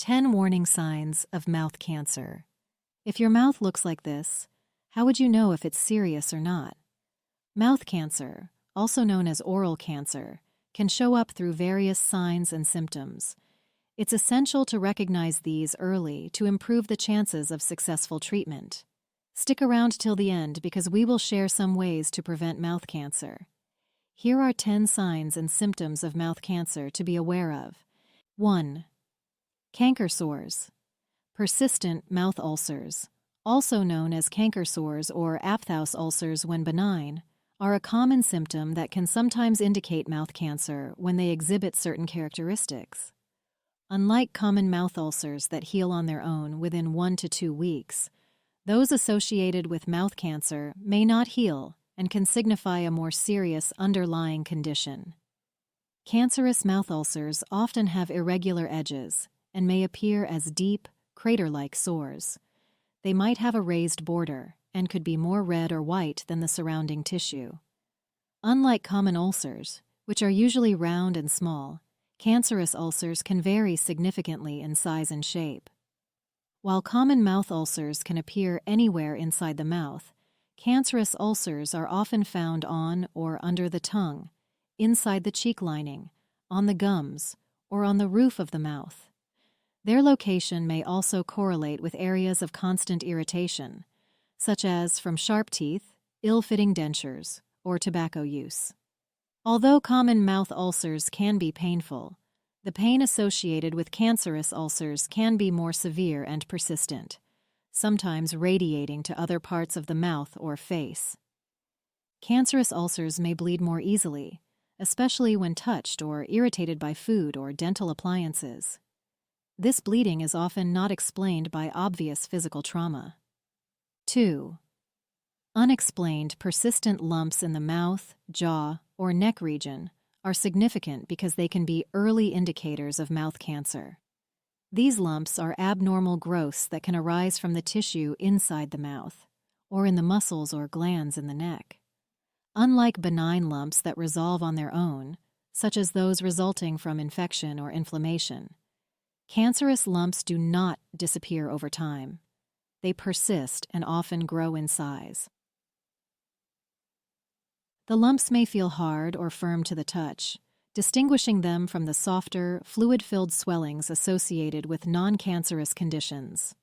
10 warning signs of mouth cancer. If your mouth looks like this, how would you know if it's serious or not? Mouth cancer, also known as oral cancer, can show up through various signs and symptoms. It's essential to recognize these early to improve the chances of successful treatment. Stick around till the end because we will share some ways to prevent mouth cancer. Here are 10 signs and symptoms of mouth cancer to be aware of. 1. Canker sores. Persistent mouth ulcers, also known as canker sores or aphthous ulcers when benign, are a common symptom that can sometimes indicate mouth cancer when they exhibit certain characteristics. Unlike common mouth ulcers that heal on their own within 1 to 2 weeks, those associated with mouth cancer may not heal and can signify a more serious underlying condition. Cancerous mouth ulcers often have irregular edges and may appear as deep, crater-like sores. They might have a raised border and could be more red or white than the surrounding tissue. Unlike common ulcers, which are usually round and small, cancerous ulcers can vary significantly in size and shape. While common mouth ulcers can appear anywhere inside the mouth, cancerous ulcers are often found on or under the tongue, inside the cheek lining, on the gums, or on the roof of the mouth. Their location may also correlate with areas of constant irritation, such as from sharp teeth, ill-fitting dentures, or tobacco use. Although common mouth ulcers can be painful, the pain associated with cancerous ulcers can be more severe and persistent, sometimes radiating to other parts of the mouth or face. Cancerous ulcers may bleed more easily, especially when touched or irritated by food or dental appliances. This bleeding is often not explained by obvious physical trauma. 2. Unexplained persistent lumps in the mouth, jaw, or neck region are significant because they can be early indicators of mouth cancer. These lumps are abnormal growths that can arise from the tissue inside the mouth, or in the muscles or glands in the neck. Unlike benign lumps that resolve on their own, such as those resulting from infection or inflammation, cancerous lumps do not disappear over time. They persist and often grow in size. The lumps may feel hard or firm to the touch, distinguishing them from the softer, fluid-filled swellings associated with non-cancerous conditions.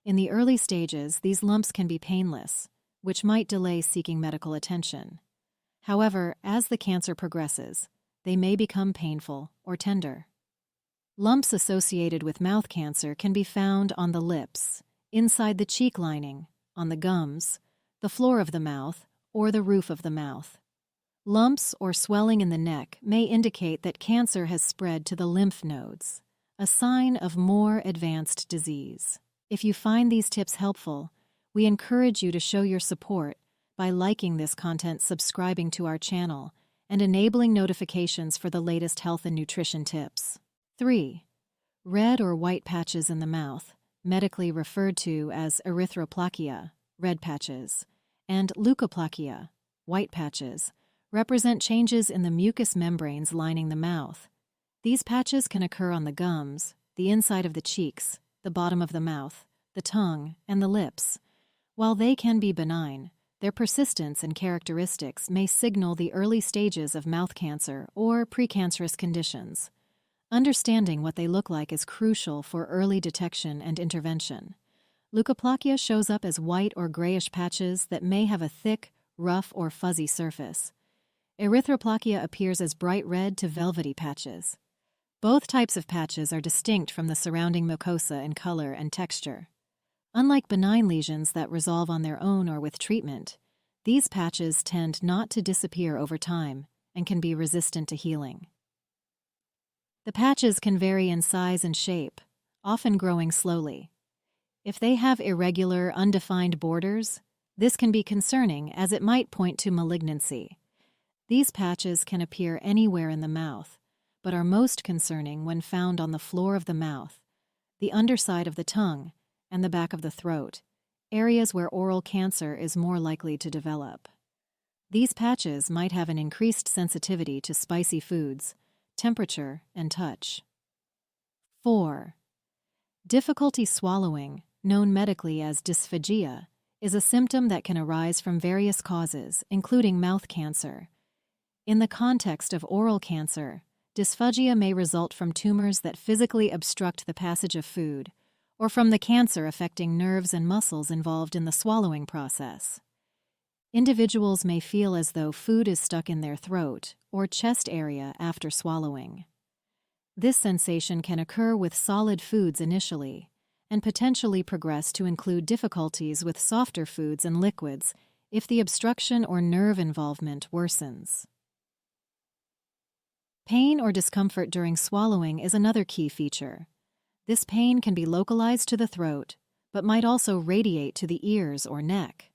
In the early stages, these lumps can be painless, which might delay seeking medical attention. However, as the cancer progresses, they may become painful or tender. Lumps associated with mouth cancer can be found on the lips, inside the cheek lining, on the gums, the floor of the mouth, or the roof of the mouth. Lumps or swelling in the neck may indicate that cancer has spread to the lymph nodes, a sign of more advanced disease. If you find these tips helpful, we encourage you to show your support by liking this content, subscribing to our channel, and enabling notifications for the latest health and nutrition tips. 3. Red or white patches in the mouth, medically referred to as erythroplakia, red patches, and leukoplakia, white patches, represent changes in the mucous membranes lining the mouth. These patches can occur on the gums, the inside of the cheeks, the bottom of the mouth, the tongue, and the lips. While they can be benign, their persistence and characteristics may signal the early stages of mouth cancer or precancerous conditions. Understanding what they look like is crucial for early detection and intervention. Leukoplakia shows up as white or grayish patches that may have a thick, rough, or fuzzy surface. Erythroplakia appears as bright red to velvety patches. Both types of patches are distinct from the surrounding mucosa in color and texture. Unlike benign lesions that resolve on their own or with treatment, these patches tend not to disappear over time and can be resistant to healing. The patches can vary in size and shape, often growing slowly. If they have irregular, undefined borders, this can be concerning as it might point to malignancy. These patches can appear anywhere in the mouth, but are most concerning when found on the floor of the mouth, the underside of the tongue, and the back of the throat, areas where oral cancer is more likely to develop. These patches might have an increased sensitivity to spicy foods, temperature, and touch. 4. Difficulty swallowing, known medically as dysphagia, is a symptom that can arise from various causes, including mouth cancer. In the context of oral cancer, dysphagia may result from tumors that physically obstruct the passage of food, or from the cancer affecting nerves and muscles involved in the swallowing process. Individuals may feel as though food is stuck in their throat or chest area after swallowing. This sensation can occur with solid foods initially, and potentially progress to include difficulties with softer foods and liquids if the obstruction or nerve involvement worsens. Pain or discomfort during swallowing is another key feature. This pain can be localized to the throat, but might also radiate to the ears or neck.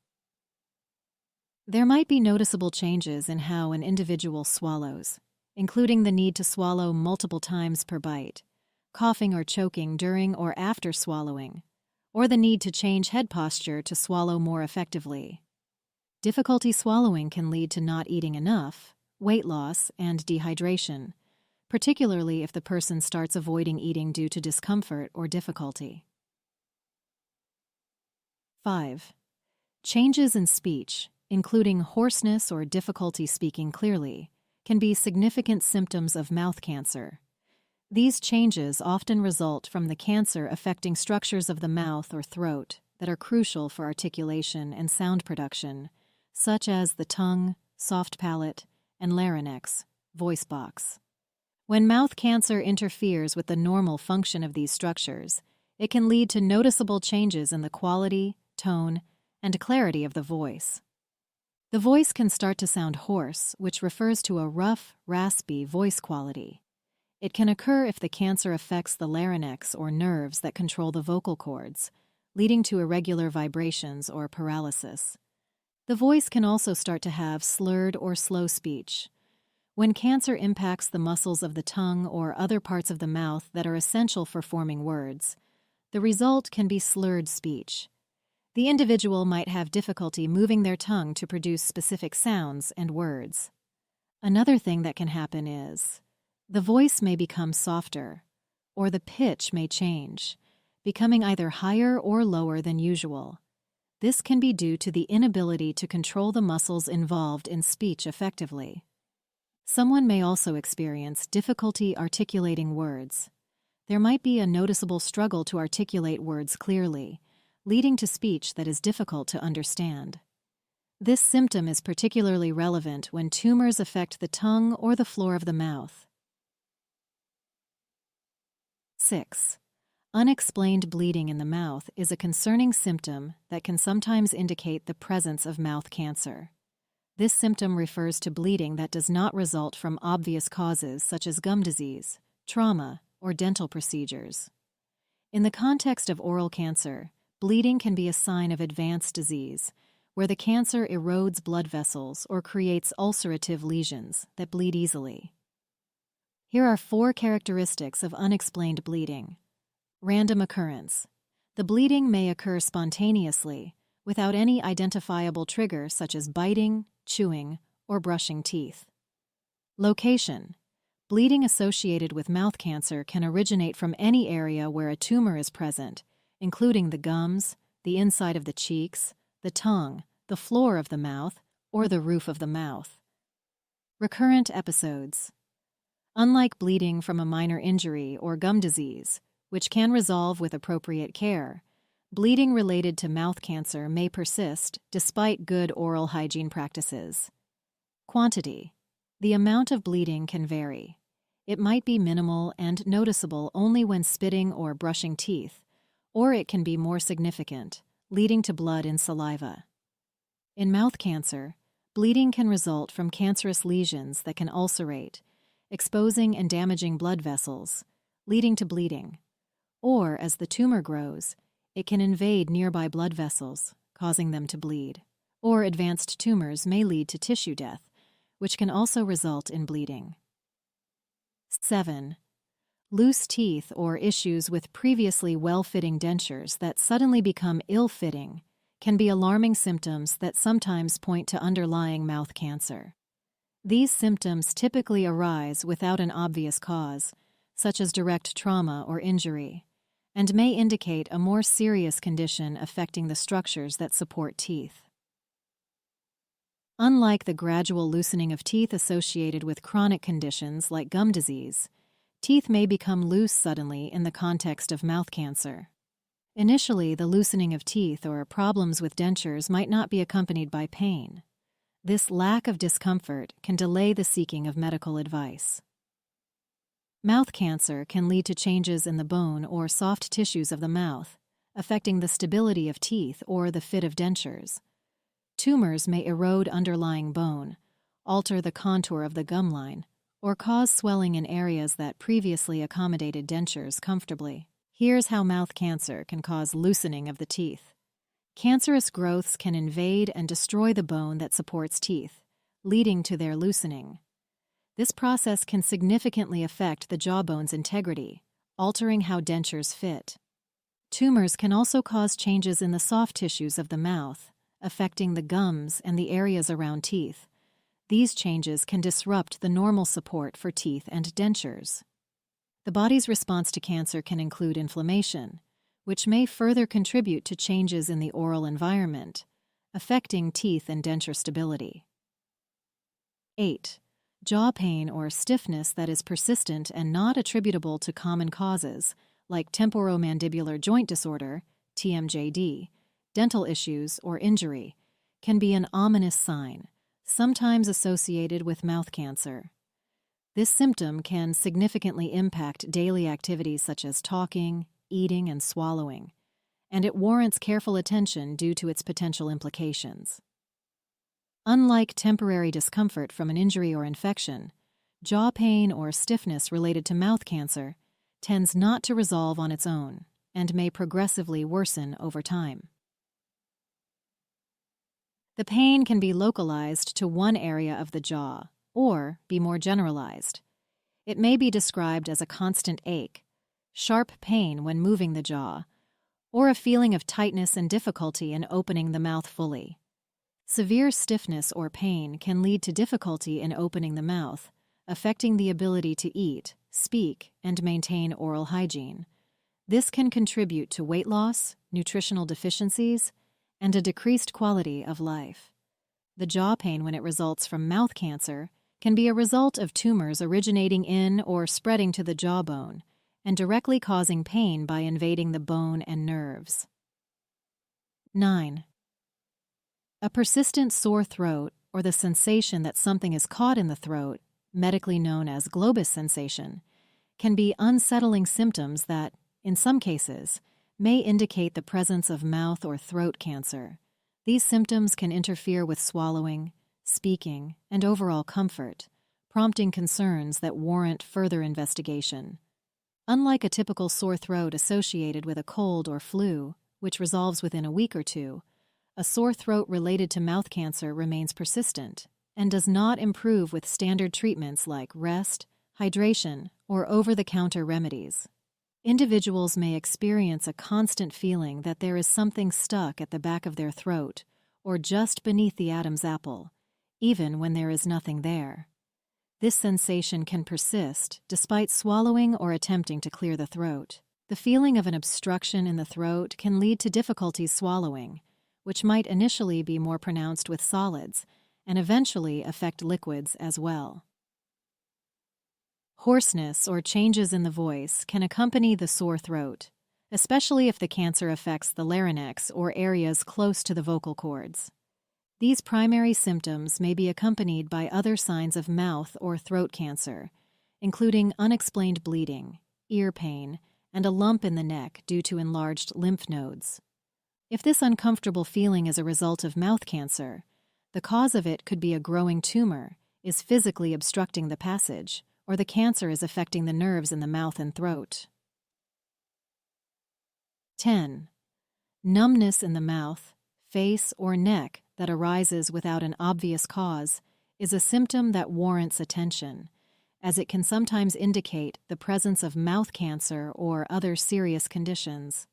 There might be noticeable changes in how an individual swallows, including the need to swallow multiple times per bite, coughing or choking during or after swallowing, or the need to change head posture to swallow more effectively. Difficulty swallowing can lead to not eating enough, weight loss, and dehydration, particularly if the person starts avoiding eating due to discomfort or difficulty. 5. Changes in speech, including hoarseness or difficulty speaking clearly, can be significant symptoms of mouth cancer. These changes often result from the cancer affecting structures of the mouth or throat that are crucial for articulation and sound production, such as the tongue, soft palate, and larynx, voice box. When mouth cancer interferes with the normal function of these structures, it can lead to noticeable changes in the quality, tone, and clarity of the voice. The voice can start to sound hoarse, which refers to a rough, raspy voice quality. It can occur if the cancer affects the larynx or nerves that control the vocal cords, leading to irregular vibrations or paralysis. The voice can also start to have slurred or slow speech. When cancer impacts the muscles of the tongue or other parts of the mouth that are essential for forming words, the result can be slurred speech. The individual might have difficulty moving their tongue to produce specific sounds and words. Another thing that can happen is the voice may become softer, or the pitch may change, becoming either higher or lower than usual. This can be due to the inability to control the muscles involved in speech effectively. Someone may also experience difficulty articulating words. There might be a noticeable struggle to articulate words clearly, leading to speech that is difficult to understand. This symptom is particularly relevant when tumors affect the tongue or the floor of the mouth. 6. Unexplained bleeding in the mouth is a concerning symptom that can sometimes indicate the presence of mouth cancer. This symptom refers to bleeding that does not result from obvious causes such as gum disease, trauma, or dental procedures. In the context of oral cancer, bleeding can be a sign of advanced disease, where the cancer erodes blood vessels or creates ulcerative lesions that bleed easily. Here are 4 characteristics of unexplained bleeding. Random occurrence. The bleeding may occur spontaneously, without any identifiable trigger such as biting, chewing, or brushing teeth. Location. Bleeding associated with mouth cancer can originate from any area where a tumor is present, including the gums, the inside of the cheeks, the tongue, the floor of the mouth, or the roof of the mouth. Recurrent episodes. Unlike bleeding from a minor injury or gum disease, which can resolve with appropriate care, bleeding related to mouth cancer may persist despite good oral hygiene practices. Quantity. The amount of bleeding can vary. It might be minimal and noticeable only when spitting or brushing teeth, or it can be more significant, leading to blood in saliva. In mouth cancer, bleeding can result from cancerous lesions that can ulcerate, exposing and damaging blood vessels, leading to bleeding. Or, as the tumor grows, it can invade nearby blood vessels, causing them to bleed. Or advanced tumors may lead to tissue death, which can also result in bleeding. 7. Loose teeth or issues with previously well-fitting dentures that suddenly become ill-fitting can be alarming symptoms that sometimes point to underlying mouth cancer. These symptoms typically arise without an obvious cause, such as direct trauma or injury, and may indicate a more serious condition affecting the structures that support teeth. Unlike the gradual loosening of teeth associated with chronic conditions like gum disease, teeth may become loose suddenly in the context of mouth cancer. Initially, the loosening of teeth or problems with dentures might not be accompanied by pain. This lack of discomfort can delay the seeking of medical advice. Mouth cancer can lead to changes in the bone or soft tissues of the mouth, affecting the stability of teeth or the fit of dentures. Tumors may erode underlying bone, alter the contour of the gum line, or cause swelling in areas that previously accommodated dentures comfortably. Here's how mouth cancer can cause loosening of the teeth. Cancerous growths can invade and destroy the bone that supports teeth, leading to their loosening. This process can significantly affect the jawbone's integrity, altering how dentures fit. Tumors can also cause changes in the soft tissues of the mouth, affecting the gums and the areas around teeth. These changes can disrupt the normal support for teeth and dentures. The body's response to cancer can include inflammation, which may further contribute to changes in the oral environment, affecting teeth and denture stability. 8. Jaw pain or stiffness that is persistent and not attributable to common causes, like temporomandibular joint disorder, TMJD, dental issues, or injury, can be an ominous sign, sometimes associated with mouth cancer. This symptom can significantly impact daily activities such as talking, eating, and swallowing, and it warrants careful attention due to its potential implications. Unlike temporary discomfort from an injury or infection, jaw pain or stiffness related to mouth cancer tends not to resolve on its own and may progressively worsen over time. The pain can be localized to one area of the jaw or be more generalized. It may be described as a constant ache, sharp pain when moving the jaw, or a feeling of tightness and difficulty in opening the mouth fully. Severe stiffness or pain can lead to difficulty in opening the mouth, affecting the ability to eat, speak, and maintain oral hygiene. This can contribute to weight loss, nutritional deficiencies, and a decreased quality of life. The jaw pain, when it results from mouth cancer, can be a result of tumors originating in or spreading to the jawbone and directly causing pain by invading the bone and nerves. 9. A persistent sore throat, or the sensation that something is caught in the throat, medically known as globus sensation, can be unsettling symptoms that, in some cases, may indicate the presence of mouth or throat cancer. These symptoms can interfere with swallowing, speaking, and overall comfort, prompting concerns that warrant further investigation. Unlike a typical sore throat associated with a cold or flu, which resolves within a week or two, a sore throat related to mouth cancer remains persistent and does not improve with standard treatments like rest, hydration, or over-the-counter remedies. Individuals may experience a constant feeling that there is something stuck at the back of their throat or just beneath the Adam's apple, even when there is nothing there. This sensation can persist despite swallowing or attempting to clear the throat. The feeling of an obstruction in the throat can lead to difficulties swallowing, which might initially be more pronounced with solids and eventually affect liquids as well. Hoarseness or changes in the voice can accompany the sore throat, especially if the cancer affects the larynx or areas close to the vocal cords. These primary symptoms may be accompanied by other signs of mouth or throat cancer, including unexplained bleeding, ear pain, and a lump in the neck due to enlarged lymph nodes. If this uncomfortable feeling is a result of mouth cancer, the cause of it could be a growing tumor, is physically obstructing the passage, or the cancer is affecting the nerves in the mouth and throat. 10. Numbness in the mouth, face, or neck that arises without an obvious cause is a symptom that warrants attention, as it can sometimes indicate the presence of mouth cancer or other serious conditions.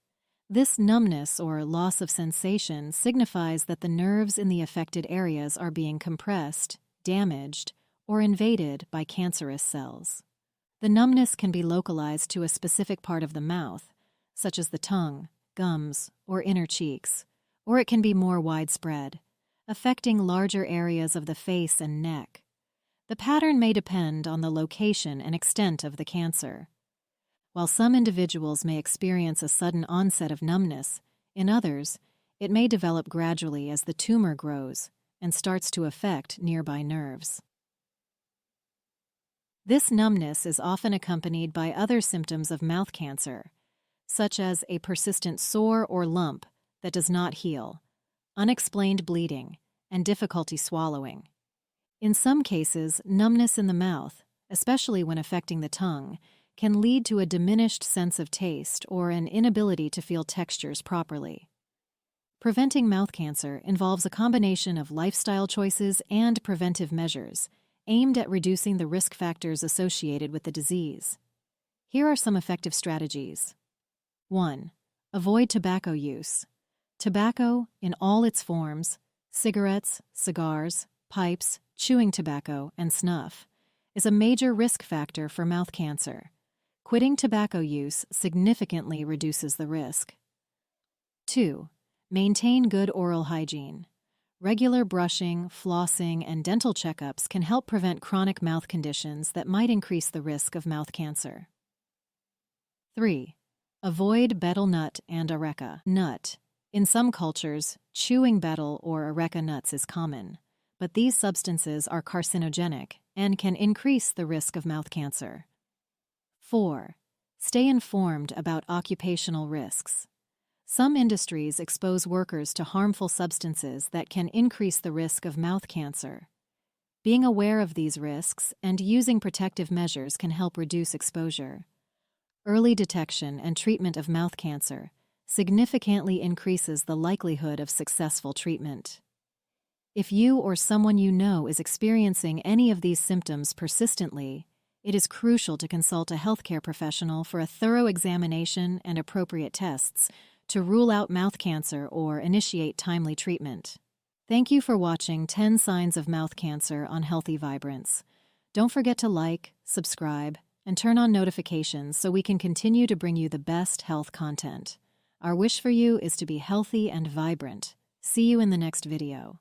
This numbness or loss of sensation signifies that the nerves in the affected areas are being compressed, damaged, or invaded by cancerous cells. The numbness can be localized to a specific part of the mouth, such as the tongue, gums, or inner cheeks, or it can be more widespread, affecting larger areas of the face and neck. The pattern may depend on the location and extent of the cancer. While some individuals may experience a sudden onset of numbness, in others, it may develop gradually as the tumor grows and starts to affect nearby nerves. This numbness is often accompanied by other symptoms of mouth cancer, such as a persistent sore or lump that does not heal, unexplained bleeding, and difficulty swallowing. In some cases, numbness in the mouth, especially when affecting the tongue, can lead to a diminished sense of taste or an inability to feel textures properly. Preventing mouth cancer involves a combination of lifestyle choices and preventive measures aimed at reducing the risk factors associated with the disease. Here are some effective strategies. 1. Avoid tobacco use. Tobacco, in all its forms, cigarettes, cigars, pipes, chewing tobacco, and snuff, is a major risk factor for mouth cancer. Quitting tobacco use significantly reduces the risk. 2. Maintain good oral hygiene. Regular brushing, flossing, and dental checkups can help prevent chronic mouth conditions that might increase the risk of mouth cancer. 3. Avoid betel nut and areca nut. In some cultures, chewing betel or areca nuts is common, but these substances are carcinogenic and can increase the risk of mouth cancer. 4. Stay informed about occupational risks. Some industries expose workers to harmful substances that can increase the risk of mouth cancer. Being aware of these risks and using protective measures can help reduce exposure. Early detection and treatment of mouth cancer significantly increases the likelihood of successful treatment. If you or someone you know is experiencing any of these symptoms persistently, it is crucial to consult a healthcare professional for a thorough examination and appropriate tests to rule out mouth cancer or initiate timely treatment. Thank you for watching 10 Signs of Mouth Cancer on Healthy Vibrance. Don't forget to like, subscribe, and turn on notifications so we can continue to bring you the best health content. Our wish for you is to be healthy and vibrant. See you in the next video.